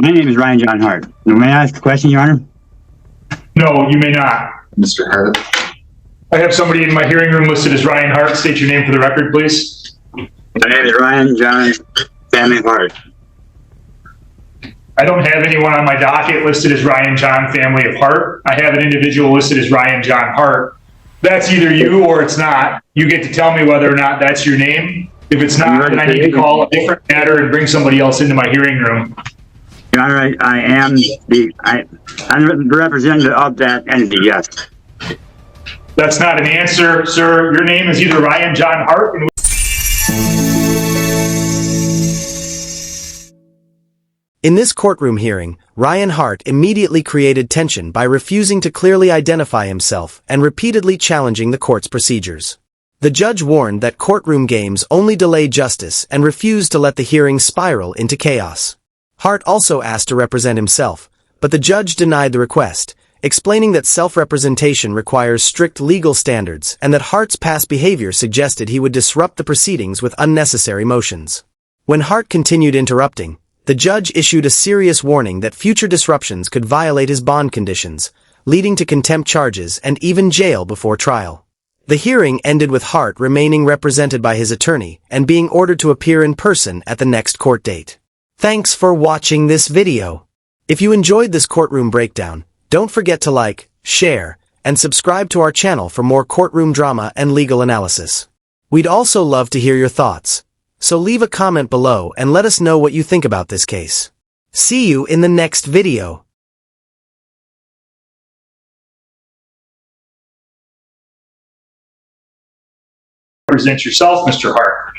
My name is Ryan John Hart. May I ask a question, Your Honor? No, you may not. Mr. Hart. I have somebody in my hearing room listed as Ryan Hart. State your name for the record, please. My name is Ryan John Family Hart. I don't have anyone on my docket listed as Ryan John Family of Hart. I have an individual listed as Ryan John Hart. That's either you or it's not. You get to tell me whether or not that's your name. If it's not, then I need to call a different matter and bring somebody else into my hearing room. Your Honor, I'm the representative of that entity, yes. That's not an answer, sir. Your name is either Ryan John Hart. In this courtroom hearing, Ryan Hart immediately created tension by refusing to clearly identify himself and repeatedly challenging the court's procedures. The judge warned that courtroom games only delay justice and refused to let the hearing spiral into chaos. Hart also asked to represent himself, but the judge denied the request, explaining that self-representation requires strict legal standards and that Hart's past behavior suggested he would disrupt the proceedings with unnecessary motions. When Hart continued interrupting, the judge issued a serious warning that future disruptions could violate his bond conditions, leading to contempt charges and even jail before trial. The hearing ended with Hart remaining represented by his attorney and being ordered to appear in person at the next court date. Thanks for watching this video. If you enjoyed this courtroom breakdown, don't forget to like, share, and subscribe to our channel for more courtroom drama and legal analysis. We'd also love to hear your thoughts. So leave a comment below and let us know what you think about this case. See you in the next video. Represent yourself, Mr. Hart.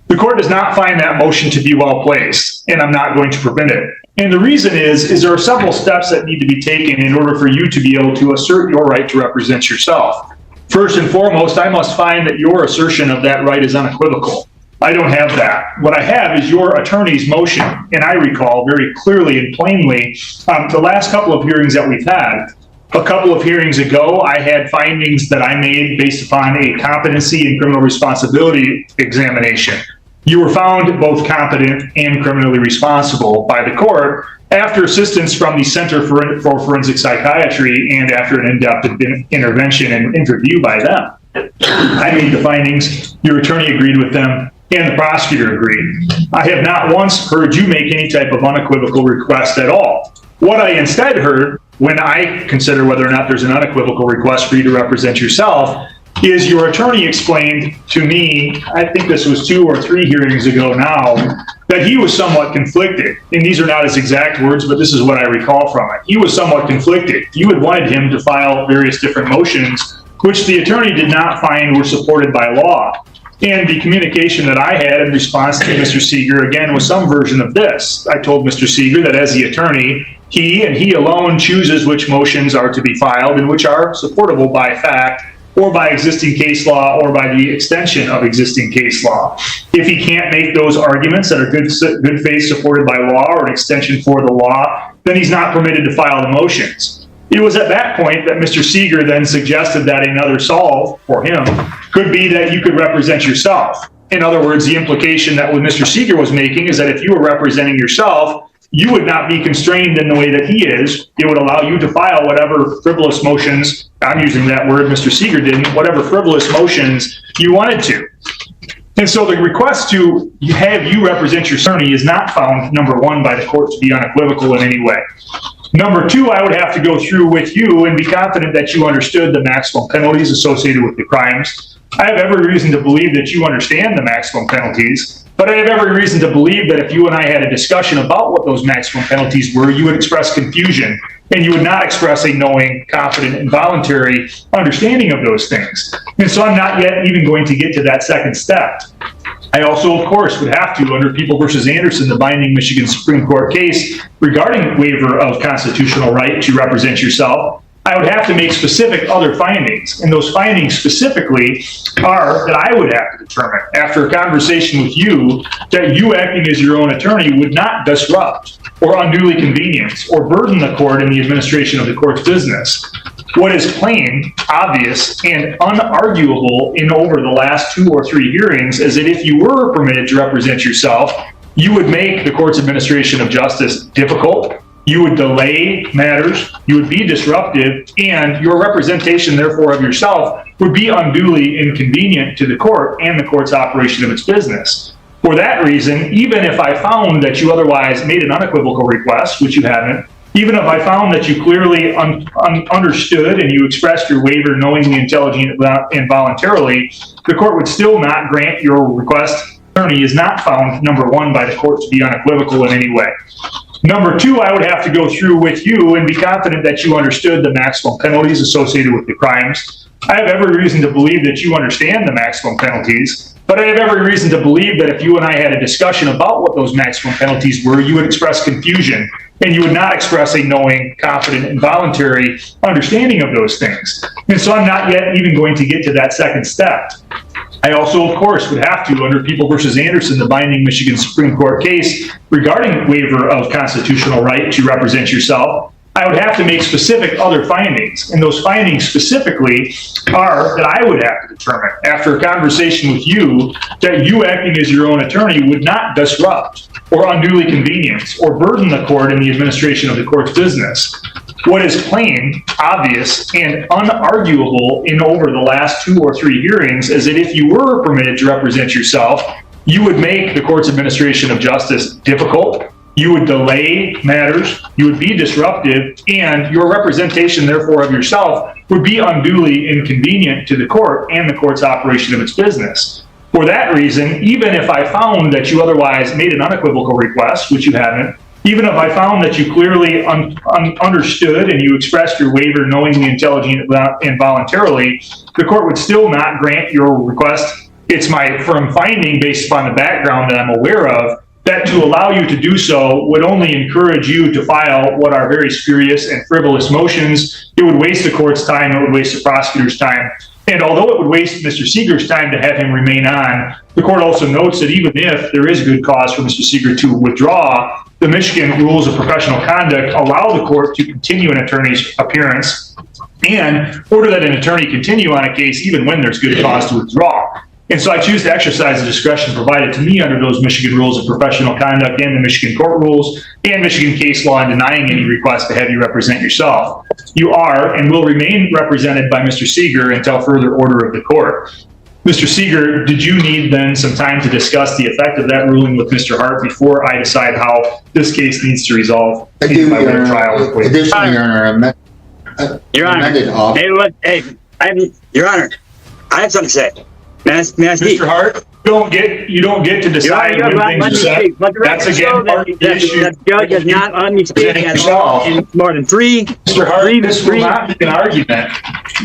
The court does not find that motion to be well placed, and I'm not going to prevent it. And the reason is there are several steps that need to be taken in order for you to be able to assert your right to represent yourself. First and foremost, I must find that your assertion of that right is unequivocal. I don't have that. What I have is your attorney's motion, and I recall very clearly and plainly the last couple of hearings that we've had. A couple of hearings ago, I had findings that I made based upon a competency and criminal responsibility examination. You were found both competent and criminally responsible by the court after assistance from the Center for Forensic Psychiatry and after an in-depth intervention and interview by them. I made the findings, your attorney agreed with them, and the prosecutor agreed. I have not once heard you make any type of unequivocal request at all. What I instead heard when I consider whether or not there's an unequivocal request for you to represent yourself is your attorney explained to me, I think this was 2 or 3 hearings ago now, that he was somewhat conflicted. And these are not his exact words, but this is what I recall from it. He was somewhat conflicted. You had wanted him to file various different motions, which the attorney did not find were supported by law. And the communication that I had in response to Mr. Seeger, again, was some version of this. I told Mr. Seeger that as the attorney, he and he alone chooses which motions are to be filed and which are supportable by fact or by existing case law or by the extension of existing case law. If he can't make those arguments that are good faith supported by law or an extension for the law, then he's not permitted to file the motions. It was at that point that Mr. Seeger then suggested that another solve for him could be that you could represent yourself. In other words, the implication that what Mr. Seeger was making is that if you were representing yourself, you would not be constrained in the way that he is. It would allow you to file whatever frivolous motions, I'm using that word, Mr. Seeger didn't, whatever frivolous motions you wanted to. And so the request to have you represent your attorney is not found, number one, by the court to be unequivocal in any way. Number two, I would have to go through with you and be confident that you understood the maximum penalties associated with the crimes. I have every reason to believe that you understand the maximum penalties, but I have every reason to believe that if you and I had a discussion about what those maximum penalties were, you would express confusion and you would not express a knowing, confident, and voluntary understanding of those things. And so I'm not yet even going to get to that second step. I also, of course, would have to, under People v. Anderson, the binding Michigan Supreme Court case regarding waiver of constitutional right to represent yourself, I would have to make specific other findings. And those findings specifically are that I would have to determine, after a conversation with you, that you acting as your own attorney would not disrupt or unduly convenience or burden the court in the administration of the court's business. What is plain, obvious, and unarguable in over the last 2 or 3 hearings is that if you were permitted to represent yourself, you would make the court's administration of justice difficult, you would delay matters, you would be disruptive, and your representation, therefore, of yourself would be unduly inconvenient to the court and the court's operation of its business. For that reason, even if I found that you otherwise made an unequivocal request, which you haven't, even if I found that you clearly understood and you expressed your waiver knowingly, intelligently, and voluntarily, the court would still not grant your request. Attorney is not found, number one, by the court to be unequivocal in any way. Number two, I would have to go through with you and be confident that you understood the maximum penalties associated with the crimes. I have every reason to believe that you understand the maximum penalties, but I have every reason to believe that if you and I had a discussion about what those maximum penalties were, you would express confusion and you would not express a knowing, confident, and voluntary understanding of those things. And so I'm not yet even going to get to that second step. I also, of course, would have to, under People versus Anderson, the binding Michigan Supreme Court case regarding waiver of constitutional right to represent yourself, I would have to make specific other findings. And those findings specifically are that I would have to determine, after a conversation with you, that you acting as your own attorney would not disrupt or unduly convenience or burden the court in the administration of the court's business. What is plain, obvious, and unarguable in over the last 2 or 3 hearings is that if you were permitted to represent yourself, you would make the court's administration of justice difficult, you would delay matters, you would be disruptive, and your representation, therefore, of yourself would be unduly inconvenient to the court and the court's operation of its business. For that reason, even if I found that you otherwise made an unequivocal request, which you haven't, even if I found that you clearly understood and you expressed your waiver knowingly, intelligently, and voluntarily, the court would still not grant your request. It's my firm finding, based upon the background that I'm aware of, that to allow you to do so would only encourage you to file what are very spurious and frivolous motions. It would waste the court's time, it would waste the prosecutor's time. And although it would waste Mr. Seeger's time to have him remain on, the court also notes that even if there is good cause for Mr. Seeger to withdraw, the Michigan rules of professional conduct allow the court to continue an attorney's appearance and order that an attorney continue on a case even when there's good cause to withdraw. And so I choose to exercise the discretion provided to me under those Michigan rules of professional conduct and the Michigan court rules and Michigan case law in denying any request to have you represent yourself. You are and will remain represented by Mr. Seeger until further order of the court. Mr. Seeger, did you need then some time to discuss the effect of that ruling with Mr. Hart before I decide how this case needs to resolve? I do, Your Honor. Additionally, Your Honor, Your Honor, Your Honor, I have something to say. May I speak? Mr. Hart, you don't get to decide when things are said. That's again part of the issue. The judge has not let me speak at all in more than 3. Mr. Hart, this will not be an argument.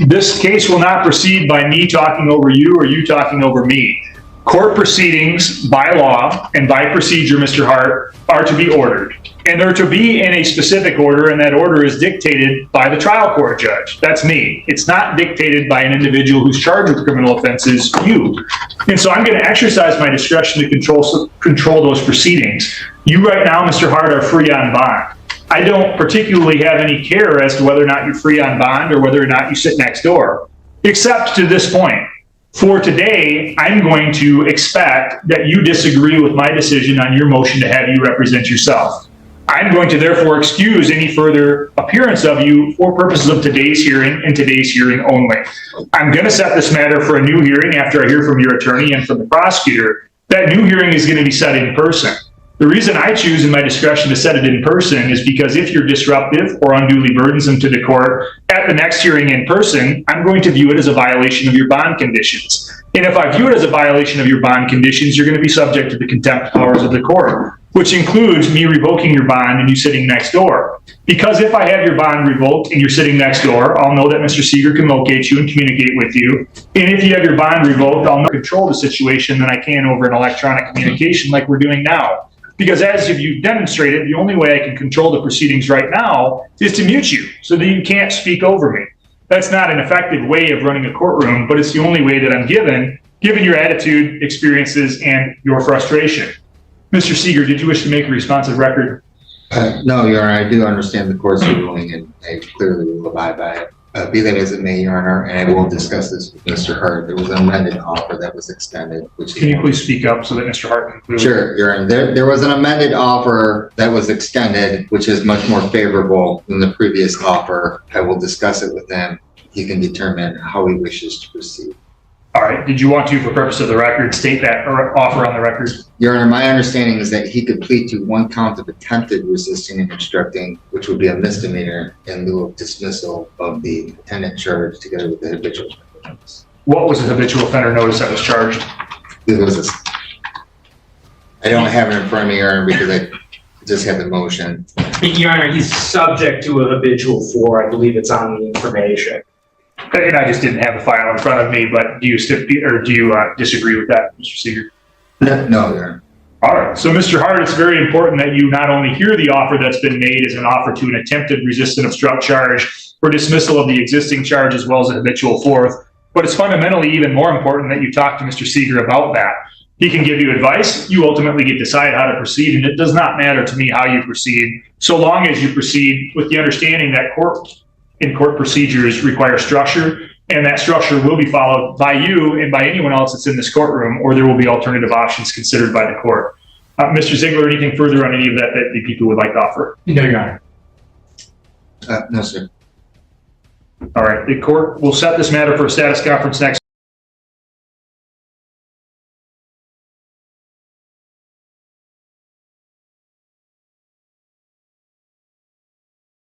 This case will not proceed by me talking over you or you talking over me. Court proceedings, by law and by procedure, Mr. Hart, are to be ordered. And they're to be in a specific order, and that order is dictated by the trial court judge. That's me. It's not dictated by an individual who's charged with criminal offenses, you. And so I'm going to exercise my discretion to control those proceedings. You right now, Mr. Hart, are free on bond. I don't particularly have any care as to whether or not you're free on bond or whether or not you sit next door, except to this point. For today, I'm going to expect that you disagree with my decision on your motion to have you represent yourself. I'm going to therefore excuse any further appearance of you for purposes of today's hearing and today's hearing only. I'm going to set this matter for a new hearing after I hear from your attorney and from the prosecutor. That new hearing is going to be set in person. The reason I choose in my discretion to set it in person is because if you're disruptive or unduly burdensome to the court at the next hearing in person, I'm going to view it as a violation of your bond conditions. And if I view it as a violation of your bond conditions, you're going to be subject to the contempt powers of the court, which includes me revoking your bond and you sitting next door. Because if I have your bond revoked and you're sitting next door, I'll know that Mr. Seeger can locate you and communicate with you. And if you have your bond revoked, I'll control the situation than I can over an electronic communication like we're doing now. Because as you've demonstrated, the only way I can control the proceedings right now is to mute you so that you can't speak over me. That's not an effective way of running a courtroom, but it's the only way that I'm given your attitude, experiences, and your frustration. Mr. Seeger, did you wish to make a responsive record? No, Your Honor, I do understand the court's ruling and I clearly will abide by it. Be that as it may, Your Honor, and I will discuss this with Mr. Hart. There was an amended offer that was extended, which Can you please speak up so that Mr. Hart can clearly? Sure, Your Honor. There was an amended offer that was extended, which is much more favorable than the previous offer. I will discuss it with him. He can determine how he wishes to proceed. All right. Did you want to, for purpose of the record, state that offer on the record? Your Honor, my understanding is that he could plead to one count of attempted resisting and obstructing, which would be a misdemeanor in lieu of dismissal of the attendant charge together with the habitual offender notice. What was the habitual offender notice that was charged? It was I don't have it in front of me, Your Honor, because I just had the motion. Your Honor, he's subject to a habitual 4. I believe it's on the information. And I just didn't have the file in front of me, but do you disagree with that, Mr. Seeger? No, Your Honor. All right. So, Mr. Hart, it's very important that you not only hear the offer that's been made as an offer to an attempted resist and obstruct charge for dismissal of the existing charge as well as a habitual 4th, but it's fundamentally even more important that you talk to Mr. Seeger about that. He can give you advice. You ultimately get to decide how to proceed, and it does not matter to me how you proceed, so long as you proceed with the understanding that court procedures require structure, and that structure will be followed by you and by anyone else that's in this courtroom, or there will be alternative options considered by the court. Mr. Ziegler, anything further on any of that that the people would like to offer? No, Your Honor. No, sir. All right. The court will set this matter for a status conference next